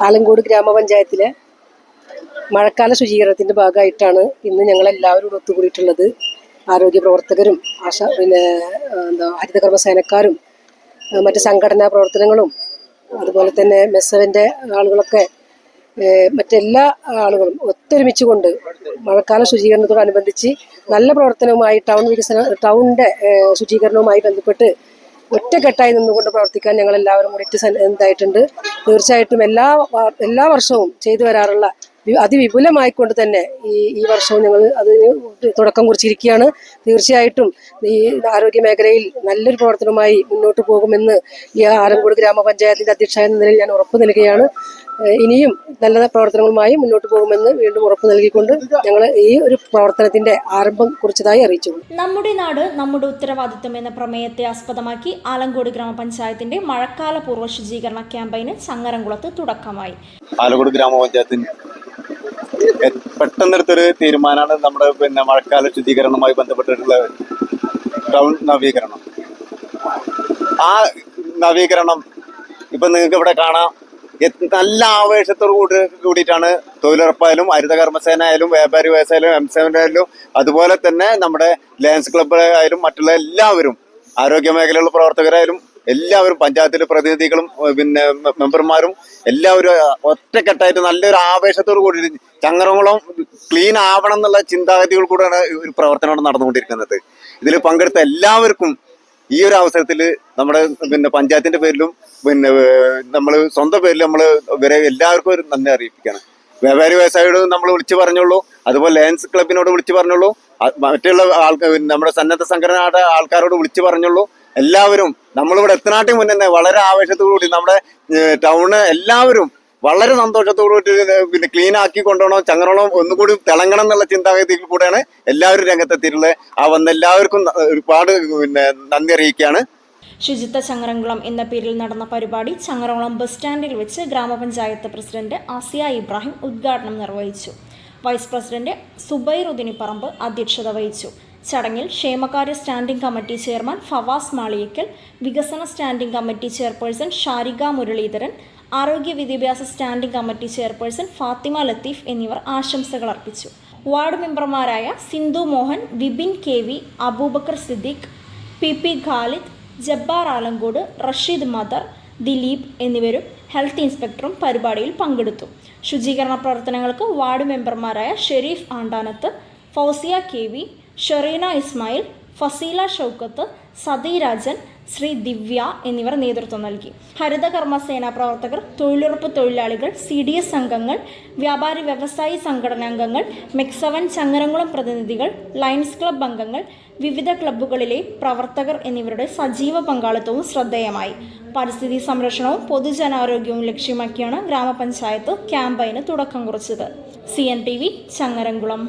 ആലങ്കോട് ഗ്രാമപഞ്ചായത്തിലെ മഴക്കാല ശുചീകരണത്തിൻ്റെ ഭാഗമായിട്ടാണ് ഇന്ന് ഞങ്ങളെല്ലാവരും ഒത്തുകൂടിയിട്ടുള്ളത്. ആരോഗ്യ പ്രവർത്തകരും ഹരിതകർമ്മസേനക്കാരും മറ്റ് സംഘടനാ പ്രവർത്തനങ്ങളും അതുപോലെ തന്നെ മെസ്സവൻ്റെ ആളുകളൊക്കെ മറ്റെല്ലാ ആളുകളും ഒത്തൊരുമിച്ചുകൊണ്ട് മഴക്കാല ശുചീകരണത്തോടനുബന്ധിച്ച് നല്ല പ്രവർത്തനവുമായി ടൗണിൻ്റെ ശുചീകരണവുമായി ബന്ധപ്പെട്ട് ഒറ്റക്കെട്ടായി നിന്നുകൊണ്ട് പ്രവർത്തിക്കാൻ ഞങ്ങളെല്ലാവരും കൂടിയിട്ട് എന്തായിട്ടുണ്ട്. തീർച്ചയായിട്ടും എല്ലാ വർഷവും ചെയ്തു വരാറുള്ള അതിവിപുലമായിക്കൊണ്ട് തന്നെ ഈ വർഷവും ഞങ്ങൾ അതിന് തുടക്കം കുറിച്ചിരിക്കുകയാണ്. തീർച്ചയായിട്ടും ഈ ആരോഗ്യ മേഖലയിൽ നല്ലൊരു പ്രവർത്തനവുമായി മുന്നോട്ട് പോകുമെന്ന് ഈ ആലങ്കോട് ഗ്രാമപഞ്ചായത്തിൻ്റെ അധ്യക്ഷ എന്ന നിലയിൽ ഞാൻ ഉറപ്പ് നൽകുകയാണ്. ഇനിയും നല്ല പ്രവർത്തനങ്ങളുമായി മുന്നോട്ട് പോകുമെന്ന് വീണ്ടും ഉറപ്പ് നൽകിക്കൊണ്ട് ഞങ്ങൾ ഈ ഒരു പ്രവർത്തനത്തിന്റെ ആരംഭം കുറിച്ചതായി അറിയിച്ചു. നമ്മുടെ നാട് നമ്മുടെ ഉത്തരവാദിത്വം എന്ന പ്രമേയത്തെ ആസ്പദമാക്കി ആലങ്കോട് ഗ്രാമപഞ്ചായത്തിന്റെ മഴക്കാല പൂർവ്വ ശുചീകരണ ക്യാമ്പയിന് ചങ്ങരംകുളത്ത് തുടക്കമായി. ആലങ്കോട് ഗ്രാമപഞ്ചായത്തിന് പെട്ടെന്നെടുത്തൊരു തീരുമാനമാണ് നമ്മുടെ മഴക്കാല ശുചീകരണവുമായി ബന്ധപ്പെട്ടിട്ടുള്ള ടൗൺ നവീകരണം. ആ നവീകരണം ഇപ്പൊ നിങ്ങൾക്ക് ഇവിടെ കാണാം. നല്ല ആവേശത്തോട് കൂടിയിട്ടാണ് തൊഴിലുറപ്പായാലും ഹരിതകർമ്മസേന ആയാലും വ്യാപാരി വ്യവസായാലും എംസെവൻ ആയാലും അതുപോലെ തന്നെ നമ്മുടെ ലയൺസ് ക്ലബ്ബ് ആയാലും മറ്റുള്ള എല്ലാവരും ആരോഗ്യ മേഖലയിലുള്ള പ്രവർത്തകരായാലും എല്ലാവരും പഞ്ചായത്തിലെ പ്രതിനിധികളും മെമ്പർമാരും എല്ലാവരും ഒറ്റക്കെട്ടായിട്ട് നല്ലൊരു ആവേശത്തോട് കൂടി ചങ്ങരംകുളം ക്ലീൻ ആവണം എന്നുള്ള ചിന്താഗതികൾ കൂടെയാണ് ഒരു പ്രവർത്തനം നടന്നുകൊണ്ടിരിക്കുന്നത്. ഇതിൽ പങ്കെടുത്ത എല്ലാവർക്കും ഈ ഒരു അവസരത്തിൽ നമ്മുടെ പഞ്ചായത്തിന്റെ പേരിലും നമ്മൾ സ്വന്തം പേരിൽ നമ്മൾ ഇവരെ എല്ലാവർക്കും ഒരു നന്ദി അറിയിപ്പിക്കണം. വ്യാപാരി വ്യവസായിയോട് നമ്മൾ വിളിച്ചു പറഞ്ഞോളൂ, അതുപോലെ ലയൺസ് ക്ലബിനോട് വിളിച്ചു പറഞ്ഞോളൂ, മറ്റുള്ള നമ്മുടെ സന്നദ്ധ സംഘടനയുടെ ആൾക്കാരോട് വിളിച്ചു പറഞ്ഞോളൂ. എല്ലാവരും നമ്മളിവിടെ എത്തനാട്ടി മുന്നേ തന്നെ വളരെ ആവേശത്തോടു കൂടി നമ്മുടെ ടൗണ് എല്ലാവരും വളരെ സന്തോഷത്തോടു കൂടി ക്ലീൻ ആക്കി കൊണ്ടുപോകണം, ചങ്ങരംകുളം ഒന്നുകൂടി തിളങ്ങണം എന്നുള്ള ചിന്താഗതിയിൽ കൂടെയാണ് എല്ലാവരും രംഗത്തെത്തിയിട്ടുള്ളത്. ആ വന്ന എല്ലാവർക്കും ഒരുപാട് നന്ദി അറിയിക്കുകയാണ്. ശുചിത്വ ചങ്ങരംകുളം എന്ന പേരിൽ നടന്ന പരിപാടി ചങ്ങരംകുളം ബസ് സ്റ്റാൻഡിൽ വെച്ച് ഗ്രാമപഞ്ചായത്ത് പ്രസിഡന്റ് ആസിയ ഇബ്രാഹിം ഉദ്ഘാടനം നിർവഹിച്ചു. വൈസ് പ്രസിഡന്റ് സുബൈർ ഉദിനിപ്പറമ്പ് അധ്യക്ഷത വഹിച്ചു. ചടങ്ങിൽ ക്ഷേമകാര്യ standing committee chairman Fawas Maliyakkal, വികസന standing committee chairperson Sharika Muraleedharan, ആരോഗ്യ വിദ്യാഭ്യാസ standing committee chairperson Fathima Latheef എന്നിവർ ആശംസകൾ അർപ്പിച്ചു. വാർഡ് മെമ്പർമാരായ സിന്ധു മോഹൻ, വിപിൻ KV, അബൂബക്കർ സിദ്ദീഖ്, PP ഖാലിദ്, ജബ്ബാർ ആലങ്കോട്, റഷീദ് മദർ, ദിലീപ് എന്നിവരും ഹെൽത്ത് ഇൻസ്പെക്ടറും പരിപാടിയിൽ പങ്കെടുത്തു. ശുചീകരണ പ്രവർത്തനങ്ങൾക്ക് വാർഡ് മെമ്പർമാരായ ഷെരീഫ് ആണ്ടാനത്ത്, ഫൗസിയ KV, ഷെറീന ഇസ്മായിൽ, ഫസീല ഷൗക്കത്ത്, സതീരാജൻ, ശ്രീ ദിവ്യ എന്നിവർ നേതൃത്വം നൽകി. ഹരിതകർമ്മസേന പ്രവർത്തകർ, തൊഴിലുറപ്പ് തൊഴിലാളികൾ, CDS അംഗങ്ങൾ, വ്യാപാരി വ്യവസായി സംഘടനാംഗങ്ങൾ, മെക്സവൻ ചങ്ങരംകുളം പ്രതിനിധികൾ, ലയൺസ് ക്ലബ്ബ് അംഗങ്ങൾ, വിവിധ ക്ലബ്ബുകളിലെ പ്രവർത്തകർ എന്നിവരുടെ സജീവ പങ്കാളിത്തവും ശ്രദ്ധേയമായി. പരിസ്ഥിതി സംരക്ഷണവും പൊതുജനാരോഗ്യവും ലക്ഷ്യമാക്കിയാണ് ഗ്രാമപഞ്ചായത്ത് ക്യാമ്പയിന് തുടക്കം കുറിച്ചത്. CNTV ചങ്ങരംകുളം.